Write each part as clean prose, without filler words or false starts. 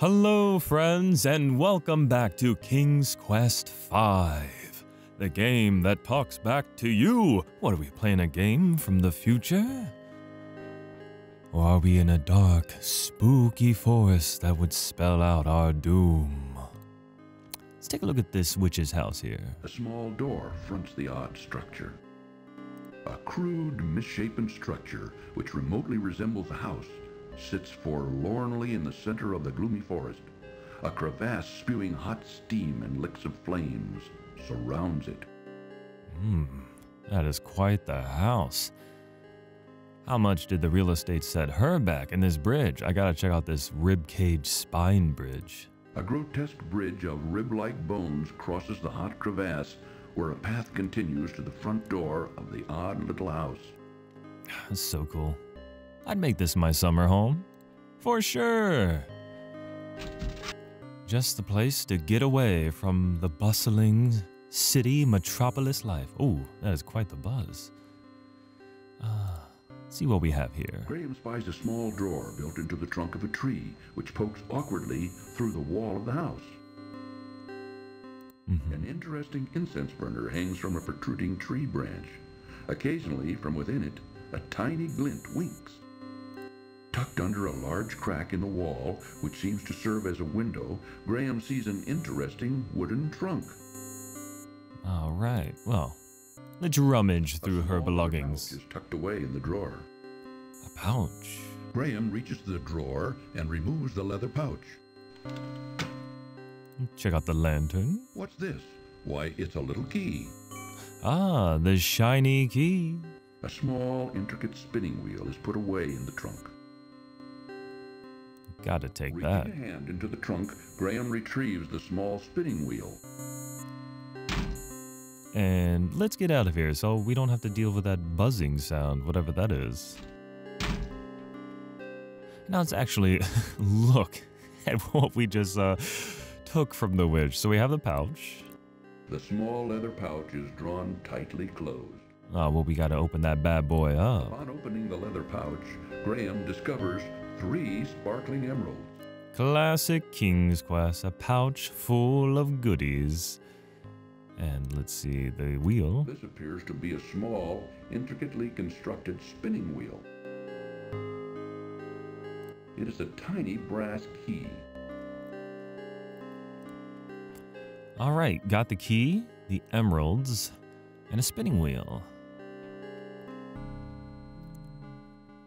Hello friends and welcome back to King's Quest V, the game that talks back to you. What, are we playing a game from the future? Or are we in a dark, spooky forest that would spell out our doom? Let's take a look at this witch's house here. A small door fronts the odd structure. A crude, misshapen structure which remotely resembles a house sits forlornly in the center of the gloomy forest. A crevasse spewing hot steam and licks of flames surrounds it. That is quite the house. How much did the real estate set her back in this bridge? I gotta check out this ribcage spine bridge. A grotesque bridge of rib-like bones crosses the hot crevasse where a path continues to the front door of the odd little house. That's so cool. I'd make this my summer home. For sure. Just the place to get away from the bustling city metropolis life. Ooh, that is quite the buzz. See what we have here. Graham spies a small drawer built into the trunk of a tree, which pokes awkwardly through the wall of the house. An interesting incense burner hangs from a protruding tree branch. Occasionally, from within it, a tiny glint winks. Tucked under a large crack in the wall, which seems to serve as a window, Graham sees an interesting wooden trunk. All right, well, let's rummage through her belongings. Pouch is tucked away in the drawer. A pouch. Graham reaches to the drawer and removes the leather pouch. Check out the lantern. What's this? Why, it's a little key. Ah, the shiny key. A small, intricate spinning wheel is put away in the trunk. Gotta take that. Reaching a hand into the trunk, Graham retrieves the small spinning wheel. And let's get out of here so we don't have to deal with that buzzing sound, whatever that is. Now let's actually look at what we just took from the witch. So we have the pouch. The small leather pouch is drawn tightly closed. Oh, well, we gotta open that bad boy up. Upon opening the leather pouch, Graham discovers 3 sparkling emeralds. Classic King's Quest, a pouch full of goodies. And let's see, the wheel. This appears to be a small, intricately constructed spinning wheel. It is a tiny brass key. All right, got the key, the emeralds, and a spinning wheel.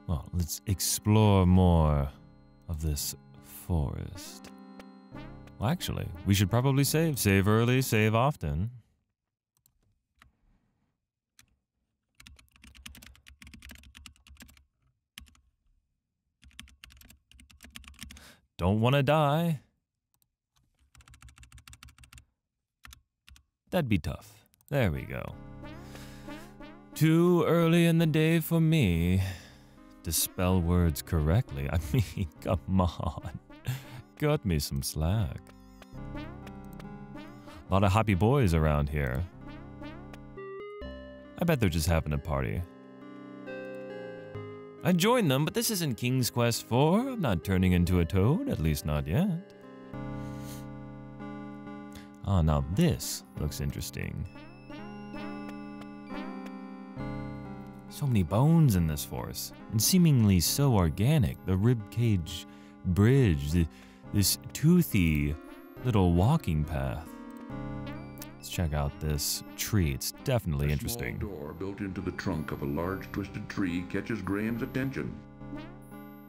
Well, let's explore more of this forest. Well, actually, we should probably save. Save early, save often. Don't want to die. That'd be tough. There we go. Too early in the day for me to spell words correctly. I mean, come on. Cut me some slack. A lot of happy boys around here. I bet they're just having a party. I joined them, but this isn't King's Quest IV. I'm not turning into a toad, at least not yet. Oh, now this looks interesting. So many bones in this forest, and seemingly so organic. The ribcage bridge, this toothy little walking path. Let's check out this tree. It's definitely interesting. A small door built into the trunk of a large twisted tree catches Graham's attention.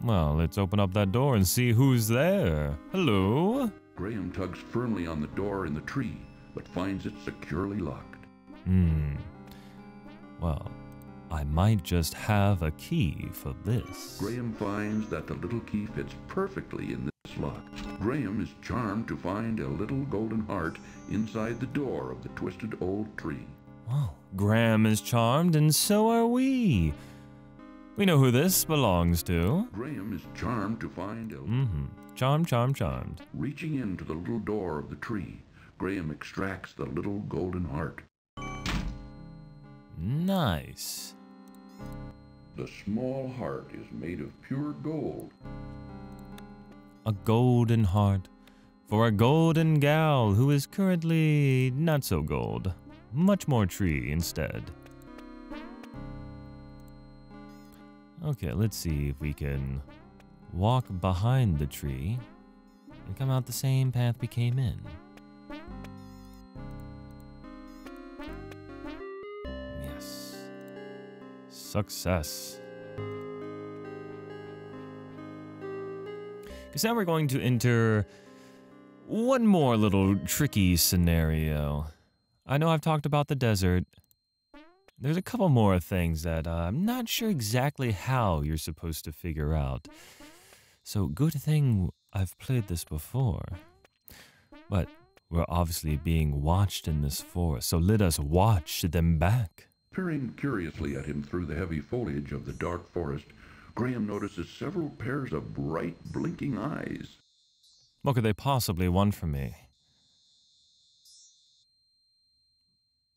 Well, let's open up that door and see who's there. Hello? Graham tugs firmly on the door in the tree, but finds it securely locked. Well, I might just have a key for this. Graham finds that the little key fits perfectly in this lock. Graham is charmed to find a little golden heart inside the door of the twisted old tree. Well, Graham is charmed, and so are we. We know who this belongs to. Graham is charmed to find a... Charmed. Reaching into the little door of the tree, Graham extracts the little golden heart. Nice. The small heart is made of pure gold. a golden heart for a golden gal who is currently not so gold, much more tree instead. Okay, let's see if we can walk behind the tree and come out the same path we came in. Yes. Success. Because now we're going to enter one more little tricky scenario. I know I've talked about the desert. There's a couple more things that I'm not sure exactly how you're supposed to figure out. So good thing I've played this before. But we're obviously being watched in this forest, so let us watch them back. Peering curiously at him through the heavy foliage of the dark forest, Graham notices several pairs of bright, blinking eyes. What could they possibly want from me?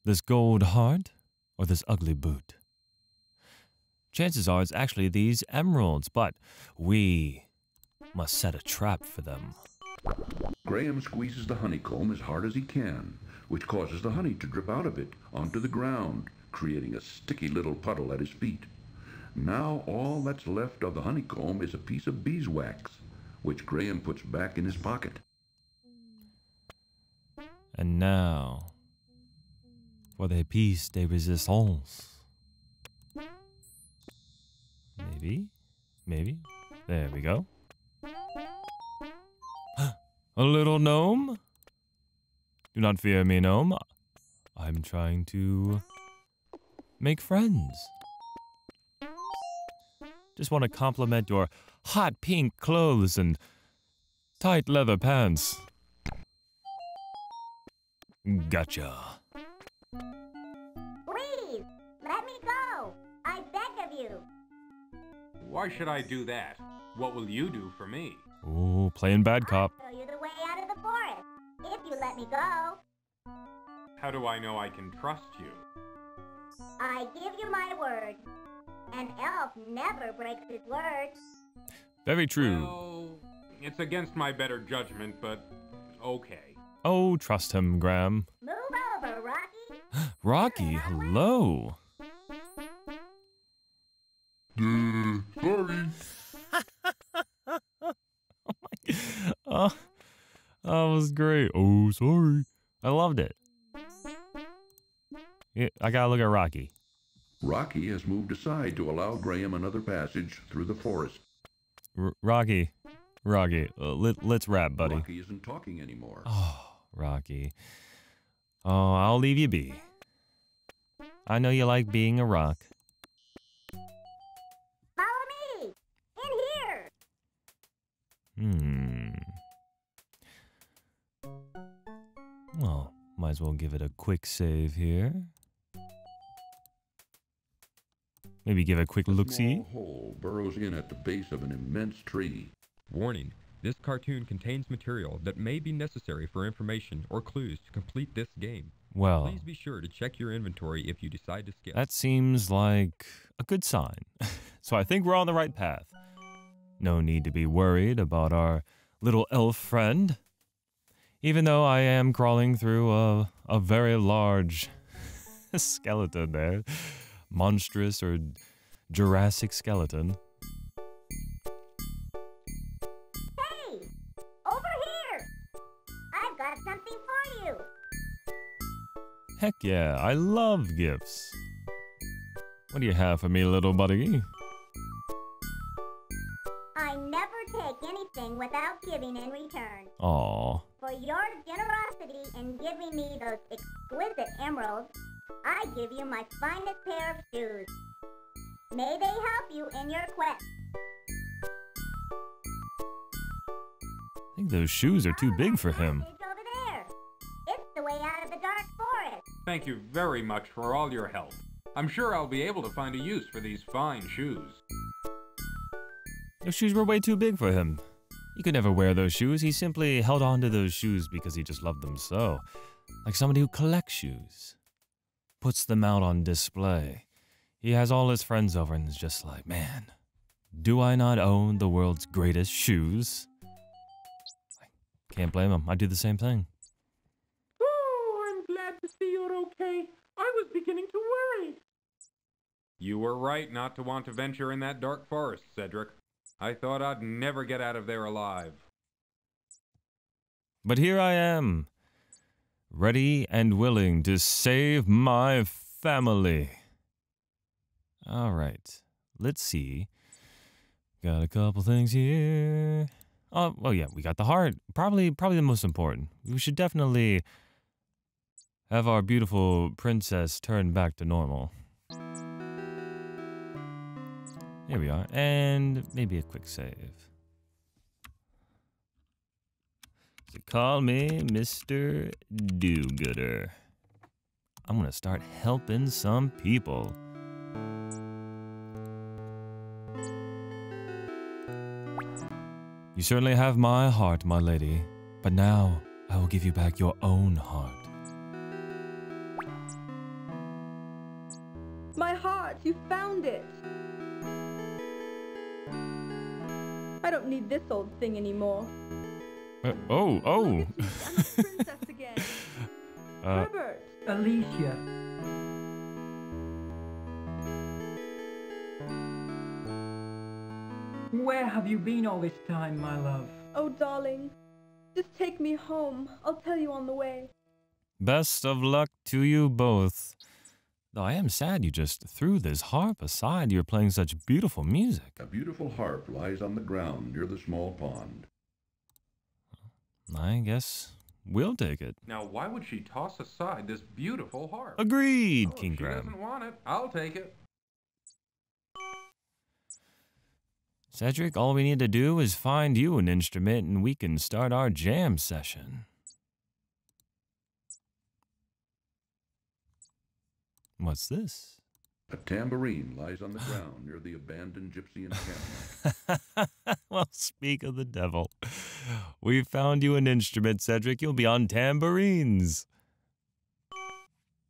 This gold heart or this ugly boot? Chances are it's actually these emeralds, but we must set a trap for them. Graham squeezes the honeycomb as hard as he can, which causes the honey to drip out of it onto the ground, creating a sticky little puddle at his feet. Now all that's left of the honeycomb is a piece of beeswax, which Graham puts back in his pocket. And now, for the piece de resistance. Maybe. There we go. A little gnome? Do not fear me, gnome. I'm trying to make friends. Just want to compliment your hot pink clothes and tight leather pants. Gotcha. Please, let me go. I beg of you. Why should I do that? What will you do for me? Ooh, playing bad cop. I'll show you the way out of the forest, if you let me go. How do I know I can trust you? I give you my word. An elf never breaks his word. Very true. Well, it's against my better judgment, but okay. Oh, trust him, Graham. Move over, Rocky. Rocky, hello. Sorry. Oh, that was great. Oh, sorry. I loved it. Yeah, I gotta look at Rocky. Rocky has moved aside to allow Graham another passage through the forest. Rocky, let's rap, buddy. Rocky isn't talking anymore. Oh, Rocky. Oh, I'll leave you be. I know you like being a rock. Follow me. In here. Well, might as well give it a quick save here. Maybe give it a quick look-see. A small hole burrows in at the base of an immense tree. Warning, this cartoon contains material that may be necessary for information or clues to complete this game. Well, Please be sure to check your inventory if you decide to skip. that seems like a good sign. So I think we're on the right path. No need to be worried about our little elf friend. Even though I am crawling through a very large skeleton there. Monstrous or Jurassic skeleton. Hey, over here. I've got something for you. Heck yeah, I love gifts. What do you have for me, little buddy? I never take anything without giving in return. Aw. For your generosity in giving me those exquisite emeralds, I give you my finest pair of shoes. May they help you in your quest. I think those shoes are too big for him. It's over there. It's the way out of the dark forest. Thank you very much for all your help. I'm sure I'll be able to find a use for these fine shoes. Those shoes were way too big for him. He could never wear those shoes. He simply held on to those shoes because he just loved them so. Like somebody who collects shoes. Puts them out on display. He has all his friends over and is just like, man, do I not own the world's greatest shoes? Can't blame him. I do the same thing. Oh, I'm glad to see you're okay. I was beginning to worry. You were right not to want to venture in that dark forest, Cedric. I thought I'd never get out of there alive. But here I am, ready and willing to save my family. All right, let's see. Got a couple things here. Oh, well, yeah, we got the heart. Probably the most important. We should definitely have our beautiful princess turn back to normal. Here we are, and maybe a quick save. So call me Mr. Do-Gooder. I'm gonna start helping some people. You certainly have my heart, my lady, but now I will give you back your own heart. My heart, you found it. I don't need this old thing anymore. Oh. Look at you, I'm a princess again. Herbert. Alicia. Where have you been all this time, my love? Oh, darling, just take me home. I'll tell you on the way. Best of luck to you both. Though I am sad you just threw this harp aside. You're playing such beautiful music. A beautiful harp lies on the ground near the small pond. I guess we'll take it. Now, why would she toss aside this beautiful harp? Agreed, Oh, King if she Graham. doesn't want it, I'll take it. Cedric, all we need to do is find you an instrument and we can start our jam session. What's this? A tambourine lies on the ground near the abandoned gypsy encampment. Well, speak of the devil. We found you an instrument, Cedric. You'll be on tambourines.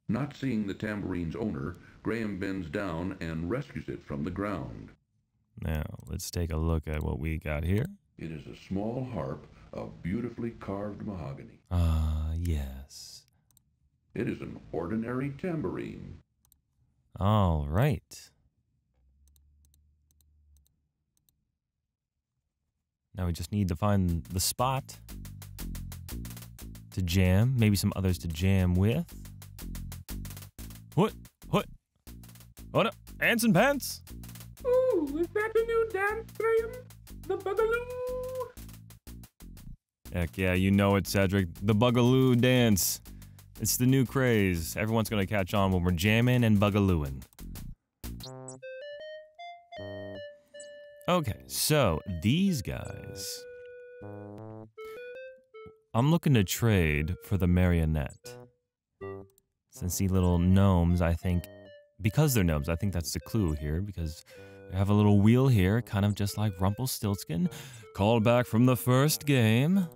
Not seeing the tambourine's owner, Graham bends down and rescues it from the ground. Now, let's take a look at what we got here. It is a small harp of beautifully carved mahogany. Ah, yes. It is an ordinary tambourine. All right. Now we just need to find the spot to jam, maybe some others to jam with. What? What up? Ants and pants? Ooh, is that a new dance, Graham? The Bugaloo? Heck yeah, you know it, Cedric. The Bugaloo dance. It's the new craze. Everyone's gonna catch on when we're jamming and bugalooing. Okay, so these guys. I'm looking to trade for the marionette. Since these little gnomes, I think, because they're gnomes, I think that's the clue here, because we have a little wheel here, kind of just like Rumpelstiltskin, called back from the first game.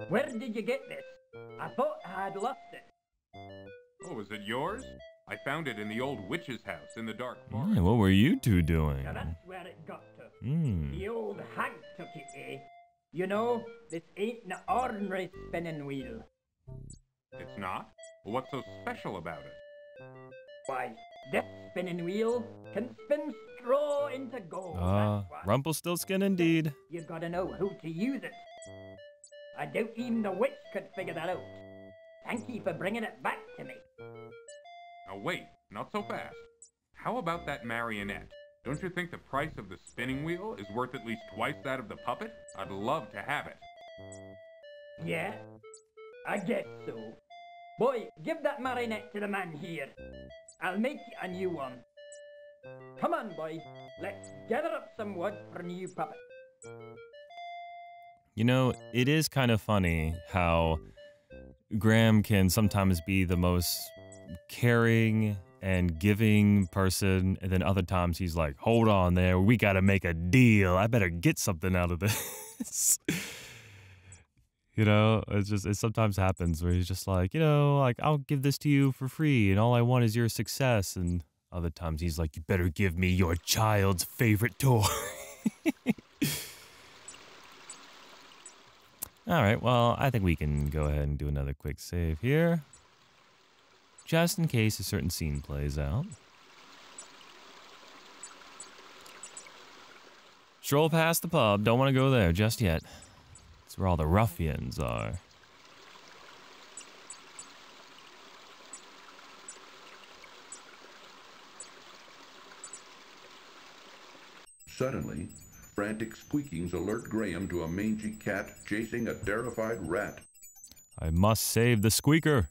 Where did you get this? I thought I had lost it. Oh, is it yours? I found it in the old witch's house in the dark forest. What were you two doing? Now that's where it got to. Hmm. The old hag took it, eh? You know, this ain't an ordinary spinning wheel. It's not? Well, what's so special about it? Why, this spinning wheel can spin straw into gold. That's what. Rumpelstiltskin indeed. You gotta know how to use it. I doubt even the witch could figure that out. Thank you for bringing it back to me. Now wait, not so fast. How about that marionette? Don't you think the price of the spinning wheel is worth at least twice that of the puppet? I'd love to have it. Yeah, I guess so. Boy, give that marionette to the man here. I'll make you a new one. Come on, boy. Let's gather up some wood for a new puppet. You know, it is kind of funny how Graham can sometimes be the most caring and giving person, and then other times he's like, hold on there, we gotta make a deal. I better get something out of this. You know, it sometimes happens where he's just like, you know, like, I'll give this to you for free, and all I want is your success, and Other times he's like, you better give me your child's favorite toy. All right, well, I think we can go ahead and do another quick save here. Just in case a certain scene plays out. Stroll past the pub. Don't want to go there just yet. It's where all the ruffians are. Suddenly, frantic squeakings alert Graham to a mangy cat chasing a terrified rat. I must save the squeaker.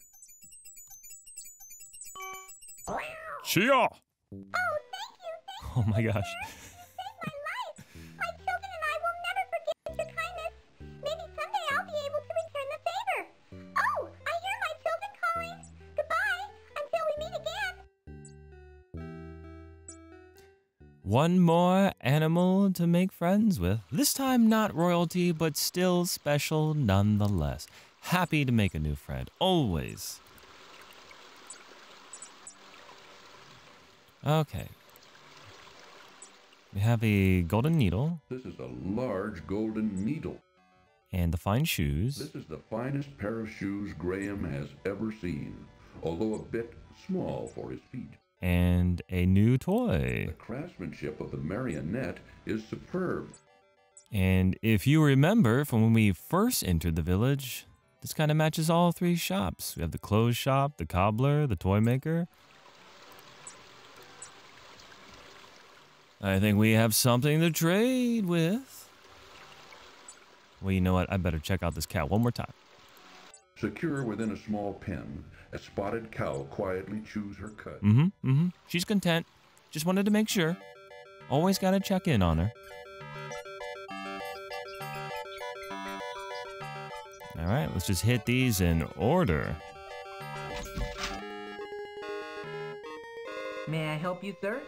Chia! Oh, thank you. Oh my gosh. Saved my life. My children and I will never forget your kindness. Maybe someday I'll be able to return the favor. Oh, I hear my children calling. Goodbye, until we meet again. One more animal to make friends with. This time not royalty, but still special nonetheless. Happy to make a new friend, always. Okay. We have a golden needle. This is a large golden needle. And the fine shoes. This is the finest pair of shoes Graham has ever seen, although a bit small for his feet. And a new toy. The craftsmanship of the marionette is superb. And if you remember from when we first entered the village, this kind of matches all three shops. We have the clothes shop, the cobbler, the toy maker. I think we have something to trade with. Well, you know what? I better check out this cat one more time. Secure within a small pen, a spotted cow quietly chews her cud. She's content. Just wanted to make sure. Always gotta check in on her. All right, let's just hit these in order. May I help you, sir?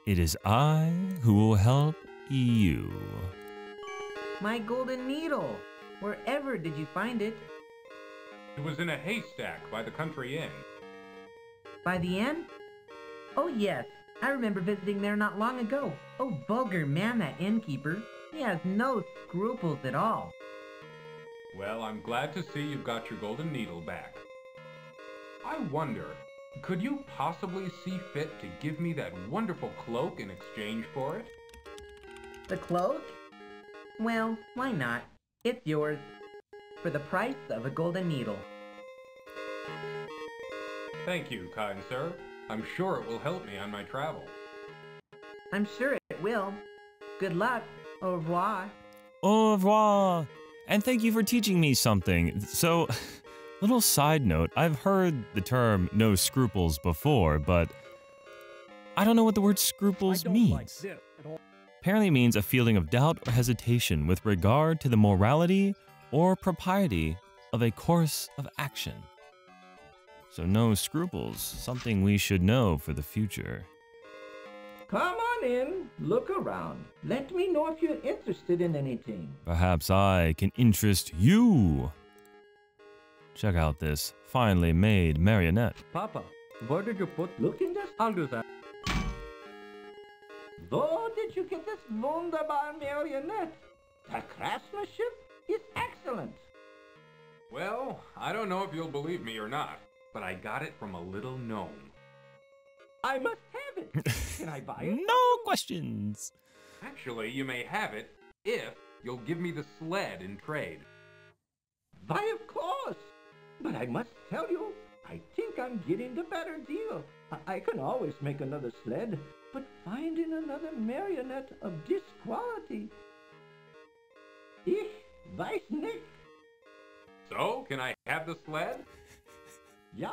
It is I who will help you. My golden needle. Wherever did you find it? It was in a haystack by the country inn. By the inn? Oh, yes. I remember visiting there not long ago. Oh, vulgar man, that innkeeper. He has no scruples at all. Well, I'm glad to see you've got your golden needle back. I wonder, could you possibly see fit to give me that wonderful cloak in exchange for it? The cloak? Well, why not? It's yours. For the price of a golden needle. Thank you, kind sir. I'm sure it will help me on my travel. I'm sure it will. Good luck. Au revoir. Au revoir. And thank you for teaching me something. So, little side note, I've heard the term no scruples before, but I don't know what the word scruples means. Apparently it means a feeling of doubt or hesitation with regard to the morality or propriety of a course of action. So no scruples, something we should know for the future. Come on in, look around. Let me know if you're interested in anything. Perhaps I can interest you. Check out this finely made marionette. Papa, where did you put... Look in this. I'll do that. Where did you get this wunderbar marionette? The craftsmanship is excellent. Well, I don't know if you'll believe me or not, but I got it from a little gnome. I must have it. Can I buy it? No questions. Actually, you may have it if you'll give me the sled in trade. Why, of course. But I must tell you, I think I'm getting the better deal. I can always make another sled, but finding another marionette of this quality... Ich weiß nicht. So, can I have the sled? Yeah,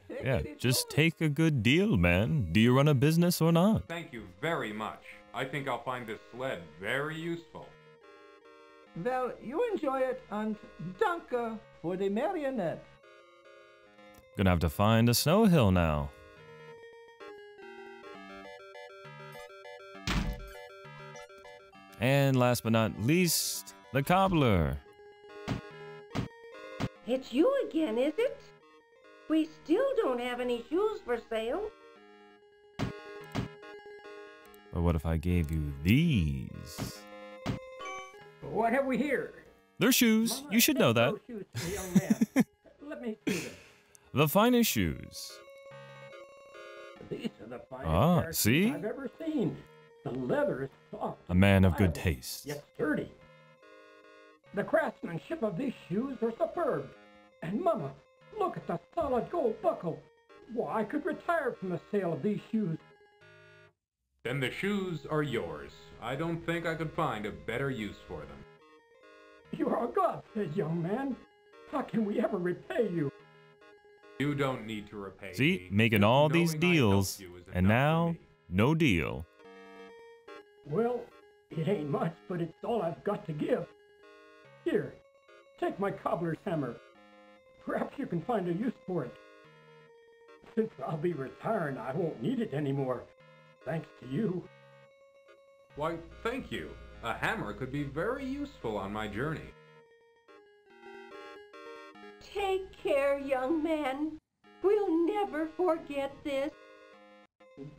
take Yeah, it, just enjoy. take a good deal, man. Do you run a business or not? Thank you very much. I think I'll find this sled very useful. Well, you enjoy it, and danke for the marionette. Gonna have to find a snow hill now. And last but not least, the cobbler. It's you again, is it? We still don't have any shoes for sale. But what if I gave you these? What have we here? They're shoes. Mama, You should know that. those shoes to the young man. Let me see them. The finest shoes. These are the finest Ah, pair of see? shoes I've ever seen. The leather is soft. A man of good pliable, taste. Yet sturdy. The craftsmanship of these shoes are superb. And Mama, look at the solid gold buckle. Why, I could retire from the sale of these shoes. Then the shoes are yours. I don't think I could find a better use for them. You are a godsend, young man. How can we ever repay you? You don't need to repay See, me. making Just all these knowing I helped deals, you is and enough for now, me. no deal. Well, it ain't much, but it's all I've got to give. Here, take my cobbler's hammer. Perhaps you can find a use for it. Since I'll be retiring, I won't need it anymore. Thanks to you. Why, thank you. A hammer could be very useful on my journey. Take care, young man. We'll never forget this.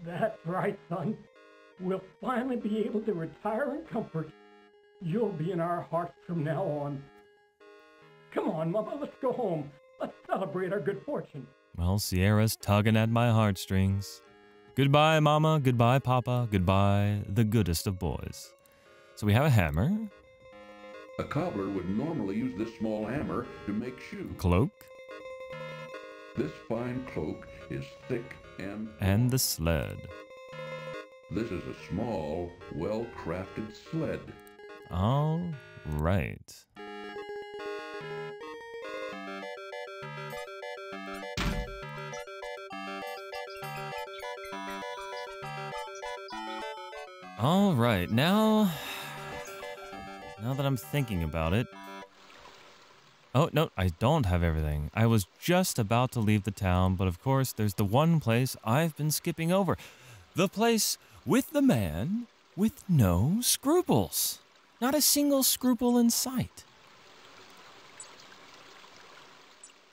That's right, son. We'll finally be able to retire in comfort. You'll be in our hearts from now on. Come on, Mama, let's go home. Let's celebrate our good fortune. Well, Sierra's tugging at my heartstrings. Goodbye, Mama. Goodbye, Papa. Goodbye, the goodest of boys. So we have a hammer, A cobbler would normally use this small hammer to make shoes. cloak, This fine cloak is thick and and the sled. This is a small, well-crafted sled. All right. All right, now that I'm thinking about it. Oh, no, I don't have everything. I was just about to leave the town, but of course, there's the one place I've been skipping over. The place with the man with no scruples. Not a single scruple in sight.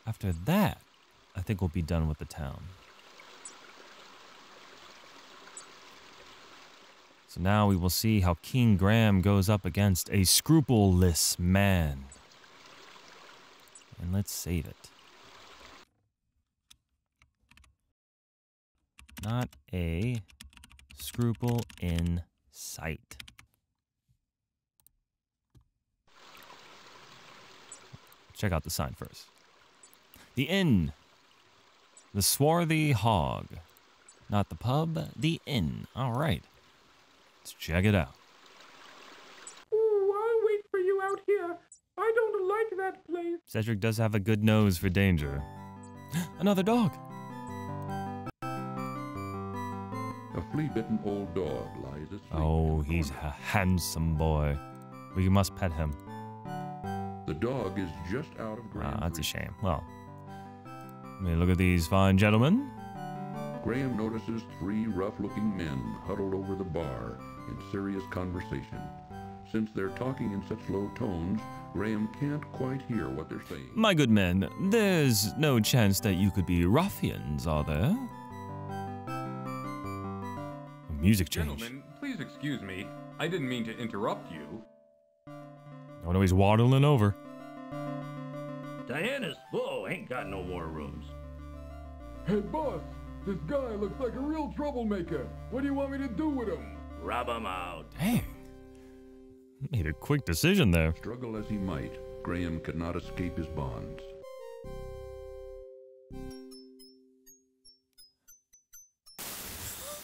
After that, I think we'll be done with the town. So now we will see how King Graham goes up against a scrupuleless man. And let's save it. Not a scruple in sight. Check out the sign first. The inn. The Swarthy Hog. Not the pub, the inn. All right. Let's check it out. Oh, I'll wait for you out here. I don't like that place. Cedric does have a good nose for danger. Another dog. A flea-bitten old dog lies asleep. Oh, in the he's corner. a handsome boy. We must pet him. The dog is just out of Graham's That's a reach. shame. Well, let me look at these fine gentlemen. Graham notices three rough-looking men huddled over the bar in serious conversation. Since they're talking in such low tones, Graham can't quite hear what they're saying. My good men, there's no chance that you could be ruffians, are there? Music change. Gentlemen, please excuse me. I didn't mean to interrupt you. Oh no, he's waddling over. Diana's full, ain't got no more rooms. Hey, boss, this guy looks like a real troublemaker. What do you want me to do with him? Rub 'em out. Dang. Made a quick decision there. Struggle as he might, Graham could not escape his bonds.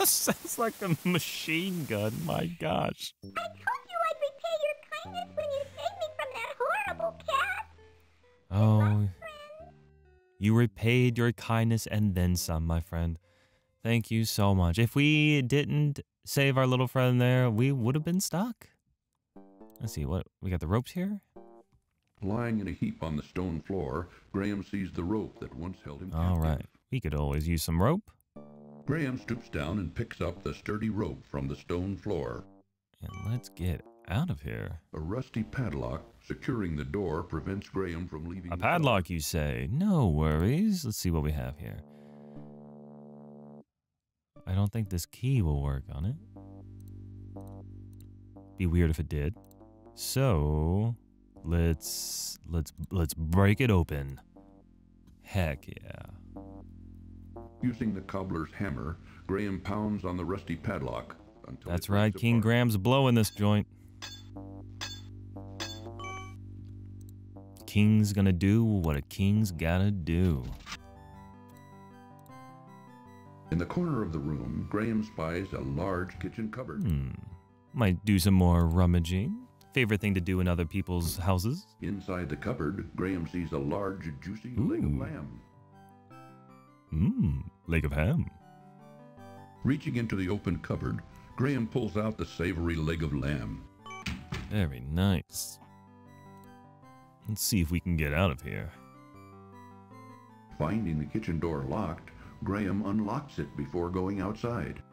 Sounds like a machine gun, my gosh. I told you I'd repay your kindness when you saved me from that horrible cat. Oh, you repaid your kindness and then some, my friend. Thank you so much. If we didn't save our little friend there, we would have been stuck. Let's see, what we got the ropes here? Lying in a heap on the stone floor, Graham sees the rope that once held him All captive. right, we could always use some rope. Graham stoops down and picks up the sturdy rope from the stone floor. And let's get out of here. A rusty padlock securing the door prevents Graham from leaving. A the padlock, you say? No worries. Let's see what we have here. I don't think this key will work on it. Be weird if it did. So, let's break it open. Heck yeah. Using the cobbler's hammer, Graham pounds on the rusty padlock until That's it right, breaks King apart. Graham's blowing this joint. King's gonna do what a king's gotta do. In the corner of the room, Graham spies a large kitchen cupboard. Might do some more rummaging. Favorite thing to do in other people's houses. Inside the cupboard, Graham sees a large, juicy leg of Ooh. lamb. Leg of ham. Reaching into the open cupboard, Graham pulls out the savory leg of lamb. Very nice. Let's see if we can get out of here. Finding the kitchen door locked, Graham unlocks it before going outside.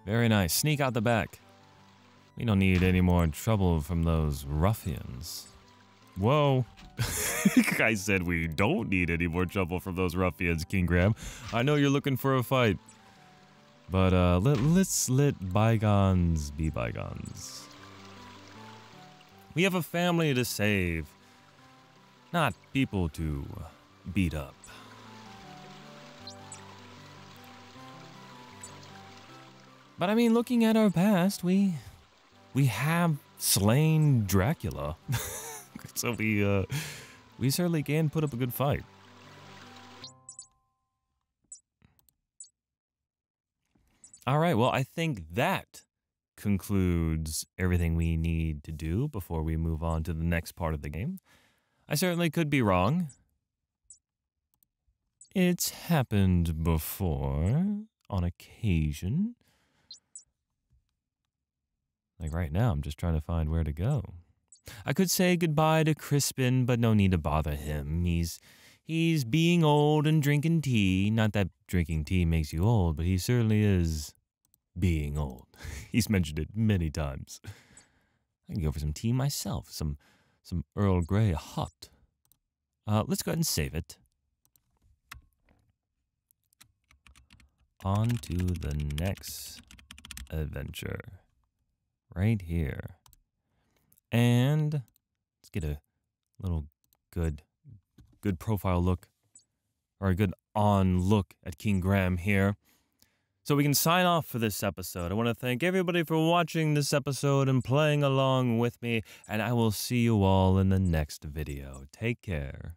Very nice. Sneak out the back. We don't need any more trouble from those ruffians. Whoa. I said we don't need any more trouble from those ruffians, King Graham. I know you're looking for a fight. But let's let bygones be bygones. We have a family to save, not people to beat up. But I mean, looking at our past, we have slain Dracula. So we certainly can put up a good fight. All right, well, I think that concludes everything we need to do before we move on to the next part of the game. I certainly could be wrong. It's happened before, on occasion. Like right now, I'm just trying to find where to go. I could say goodbye to Crispin, but no need to bother him. He's being old and drinking tea. Not that drinking tea makes you old, but he certainly is being old. He's mentioned it many times. I can go for some tea myself. Some Earl Grey hot. Let's go ahead and save it. On to the next adventure. Right here. And let's get a little good profile look, or a good on look at King Graham here. So we can sign off for this episode. I want to thank everybody for watching this episode and playing along with me, and I will see you all in the next video. Take care.